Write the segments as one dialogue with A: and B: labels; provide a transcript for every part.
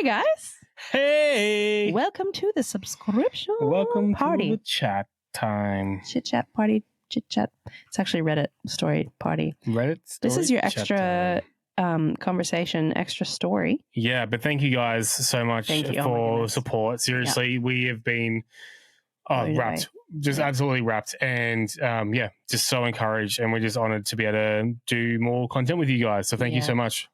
A: Hey guys.
B: Hey.
A: Welcome to the subscription
B: Welcome
A: party.
B: to the chat time.
A: Chit chat party. Chit chat. It's actually Reddit story party.
B: Reddit story.
A: This is your
B: chat
A: extra
B: time.
A: Conversation, extra story.
B: Yeah, but thank you guys so much for support. Seriously, we have been wrapped. Just absolutely wrapped. And just so encouraged. And we're just honored to be able to do more content with you guys. So thank you so much.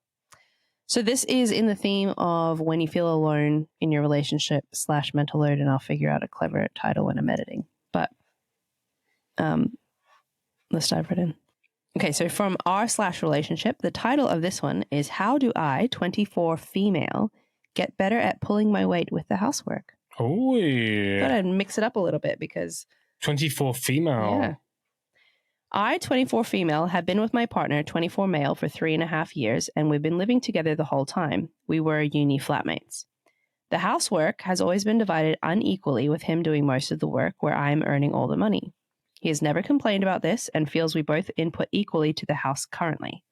A: So this is in the theme of when you feel alone in your relationship / mental load, and I'll figure out a clever title when I'm editing. But let's dive right in. Okay, so from r/relationship, the title of this one is How Do I, 24 female, Get Better at Pulling My Weight with the Housework?
B: Oh, yeah.
A: Thought I'd mix it up a little bit because
B: 24 female.
A: Yeah. I, 24 female, have been with my partner, 24 male, for 3.5 years, and we've been living together the whole time. We were uni flatmates. The housework has always been divided unequally, with him doing most of the work where I am earning all the money. He has never complained about this and feels we both input equally to the house currently.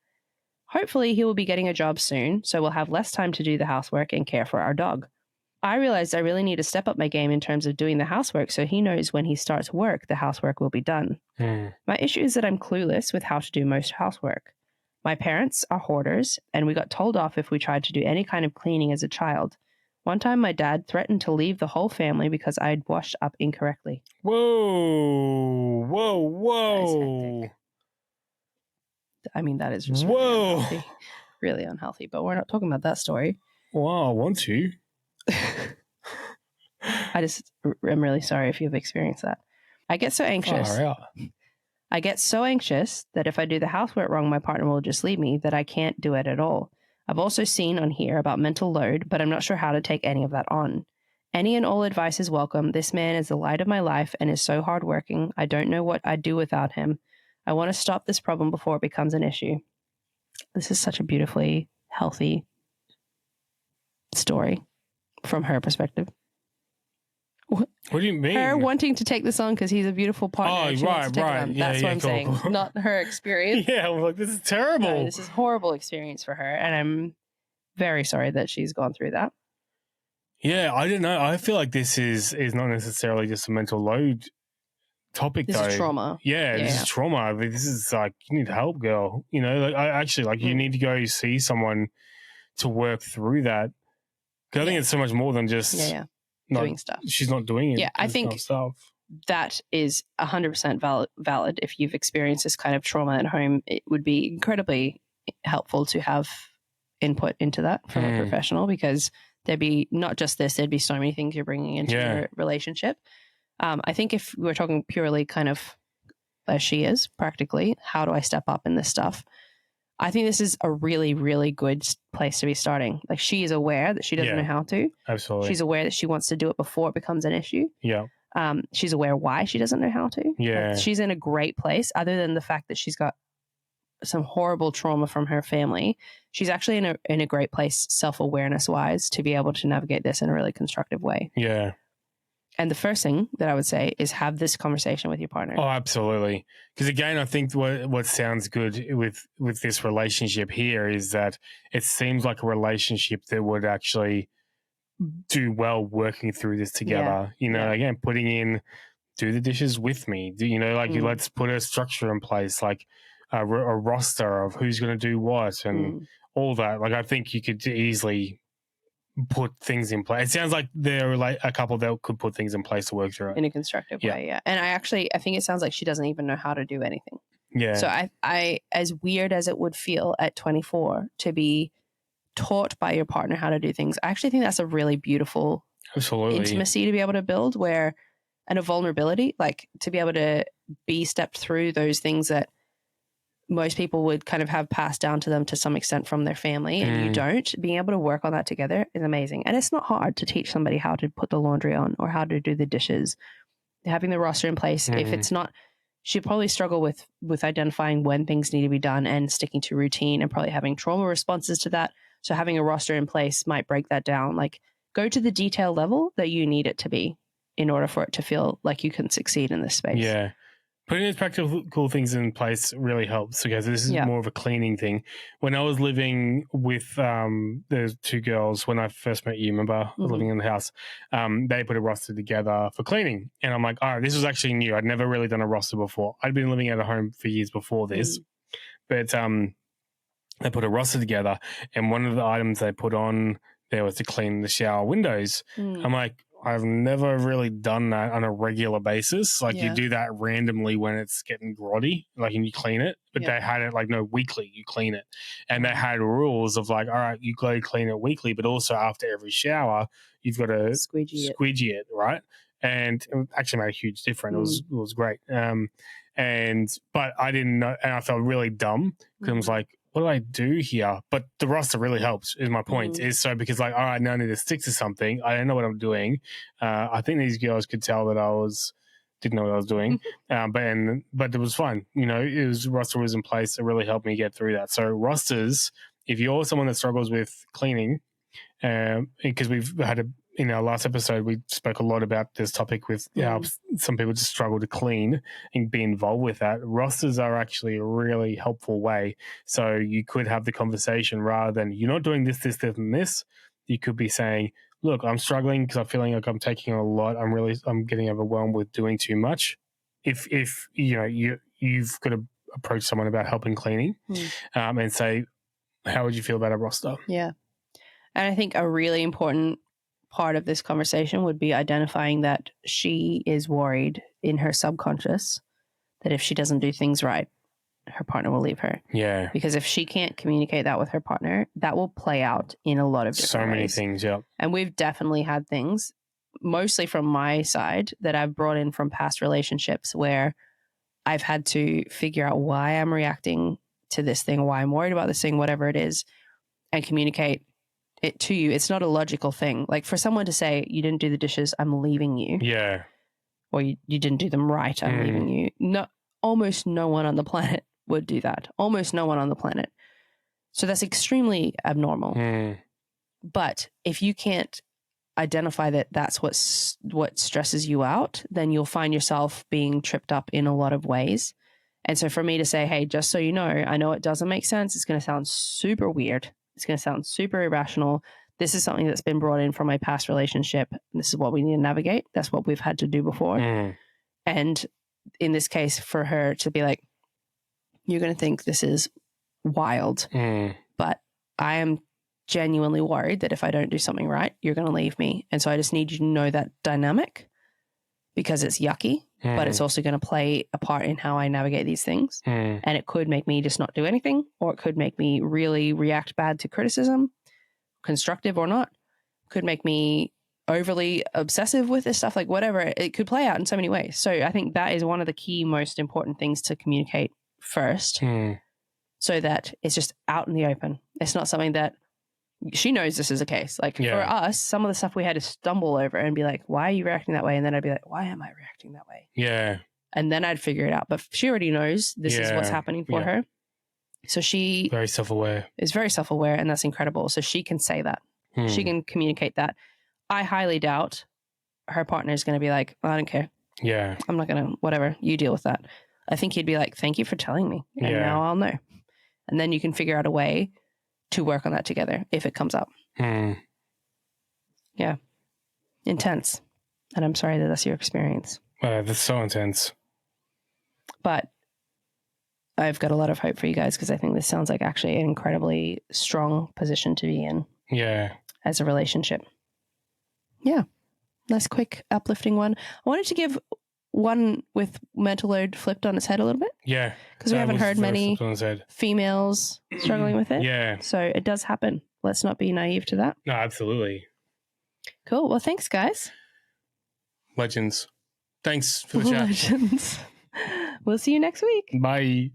A: Hopefully, he will be getting a job soon, so we'll have less time to do the housework and care for our dog. I realized I really need to step up my game in terms of doing the housework so he knows when he starts work, the housework will be done. My issue is that I'm clueless with how to do most housework. My parents are hoarders, and we got told off if we tried to do any kind of cleaning as a child. One time, my dad threatened to leave the whole family because I had washed up incorrectly.
B: Whoa.
A: I mean, that is just really unhealthy, but we're not talking about that story.
B: Wow, I want to.
A: I just am really sorry if you've experienced that. I get so anxious. I get so anxious that if I do the housework wrong, my partner will just leave me, that I can't do it at all. I've also seen on here about mental load, but I'm not sure how to take any of that on. Any and all advice is welcome. This man is the light of my life and is so hardworking. I don't know what I'd do without him. I want to stop this problem before it becomes an issue. This is such a beautifully healthy story from her perspective.
B: What do you mean?
A: Her wanting to take this on because he's a beautiful partner.
B: Oh, right.
A: That's what I'm saying. Not her experience.
B: Yeah, I was like, this is terrible.
A: No, this is a horrible experience for her, and I'm very sorry that she's gone through that.
B: Yeah, I don't know. I feel like this is not necessarily just a mental load topic,
A: This is trauma.
B: Yeah, this is trauma. I mean, this is like, you need help, girl. You know, like you need to go see someone to work through that. Because I think it's so much more than just
A: doing stuff.
B: She's not doing it.
A: Yeah, I think that is 100% valid. If you've experienced this kind of trauma at home, it would be incredibly helpful to have input into that from a professional, because there'd be not just this, there'd be so many things you're bringing into your relationship. I think if we're talking purely kind of as she is, practically, how do I step up in this stuff? I think this is a really, really good place to be starting. Like, she is aware that she doesn't know how to.
B: Absolutely.
A: She's aware that she wants to do it before it becomes an issue.
B: Yeah.
A: She's aware why she doesn't know how to.
B: Yeah.
A: Like, she's in a great place, other than the fact that she's got some horrible trauma from her family. She's actually in a great place, self-awareness wise, to be able to navigate this in a really constructive way.
B: Yeah.
A: And the first thing that I would say is have this conversation with your partner.
B: Oh, absolutely. Because again, I think what sounds good with this relationship here is that it seems like a relationship that would actually do well working through this together. You know, again, putting in, do the dishes with me. Let's put a structure in place, like a roster of who's going to do what and all that. Like, I think you could easily put things in place. It sounds like they're like a couple that could put things in place to work through it
A: in a constructive way. Yeah. And I think it sounds like she doesn't even know how to do anything.
B: Yeah.
A: So I as weird as it would feel at 24 to be taught by your partner how to do things, I actually think that's a really beautiful intimacy to be able to build, and a vulnerability, like to be able to be stepped through those things that most people would kind of have passed down to them to some extent from their family, and you don't. Being able to work on that together is amazing. And it's not hard to teach somebody how to put the laundry on or how to do the dishes. Having the roster in place, if it's not, she'd probably struggle with identifying when things need to be done and sticking to routine, and probably having trauma responses to that. So having a roster in place might break that down. Like, go to the detail level that you need it to be in order for it to feel like you can succeed in this space.
B: Yeah. Putting those practical things in place really helps, because this is more of a cleaning thing. When I was living with the two girls, when I first met you, remember, I was living in the house, they put a roster together for cleaning. And I'm like, all right, this was actually new. I'd never really done a roster before. I'd been living at a home for years before this. But they put a roster together, and one of the items they put on there was to clean the shower windows. I'm like, I've never really done that on a regular basis. Like you do that randomly when it's getting grotty, like, and you clean it. But they had it like, no, weekly you clean it. And they had rules of like, all right, you got to clean it weekly, but also after every shower, you've got to squeegee it, right? And it actually made a huge difference. It was great. But I didn't know, and I felt really dumb because I was like, what do I do here? But the roster really helps, is my point. Is so, because like, all right, now I need to stick to something. I don't know what I'm doing. I think these girls could tell that didn't know what I was doing. But it was fun. You know, roster was in place. It really helped me get through that. So rosters, if you're someone that struggles with cleaning, because we've had in our last episode, we spoke a lot about this topic with how some people just struggle to clean and be involved with that. Rosters are actually a really helpful way. So you could have the conversation rather than, you're not doing this, this, this, and this. You could be saying, look, I'm struggling because I'm feeling like I'm taking a lot. I'm getting overwhelmed with doing too much. If you know, you've got to approach someone about helping cleaning and say, how would you feel about a roster?
A: Yeah. And I think a really important part of this conversation would be identifying that she is worried in her subconscious that if she doesn't do things right, her partner will leave her.
B: Yeah.
A: Because if she can't communicate that with her partner, that will play out in a lot of different ways.
B: So many things, yeah.
A: And we've definitely had things, mostly from my side, that I've brought in from past relationships where I've had to figure out why I'm reacting to this thing, why I'm worried about this thing, whatever it is, and communicate it to you. It's not a logical thing. Like for someone to say, you didn't do the dishes, I'm leaving you.
B: Yeah.
A: Or you didn't do them right, I'm leaving you. No, almost no one on the planet would do that. Almost no one on the planet. So that's extremely abnormal. But if you can't identify that that's what stresses you out, then you'll find yourself being tripped up in a lot of ways. And so for me to say, hey, just so you know, I know it doesn't make sense. It's going to sound super weird. It's going to sound super irrational. This is something that's been brought in from my past relationship. This is what we need to navigate. That's what we've had to do before. And in this case, for her to be like, you're going to think this is wild, but I am genuinely worried that if I don't do something right, you're going to leave me. And so I just need you to know that dynamic, because it's yucky, but it's also going to play a part in how I navigate these things. And it could make me just not do anything, or it could make me really react bad to criticism, constructive or not. Could make me overly obsessive with this stuff, like whatever. It could play out in so many ways. So I think that is one of the key, most important things to communicate first, so that it's just out in the open. It's not something that she knows this is a case. Like for us, some of the stuff we had to stumble over and be like, why are you reacting that way? And then I'd be like, why am I reacting that way?
B: Yeah.
A: And then I'd figure it out. But she already knows this is what's happening for her. So she
B: very self-aware.
A: Is very self-aware, and that's incredible. So she can say that. She can communicate that. I highly doubt her partner is going to be like, I don't care.
B: Yeah.
A: I'm not going to, whatever, you deal with that. I think he'd be like, thank you for telling me. And now I'll know. And then you can figure out a way to work on that together if it comes up. Yeah. Intense. And I'm sorry that that's your experience.
B: That's so intense.
A: But I've got a lot of hope for you guys, because I think this sounds like actually an incredibly strong position to be in.
B: Yeah.
A: As a relationship. Yeah. Nice, quick, uplifting one. I wanted to give one with mental load flipped on its head a little bit.
B: Yeah.
A: Because we haven't heard many females struggling with it.
B: Yeah.
A: So it does happen. Let's not be naive to that.
B: No, absolutely.
A: Cool. Well, thanks, guys.
B: Legends. Thanks for the chat.
A: Legends. We'll see you next week.
B: Bye.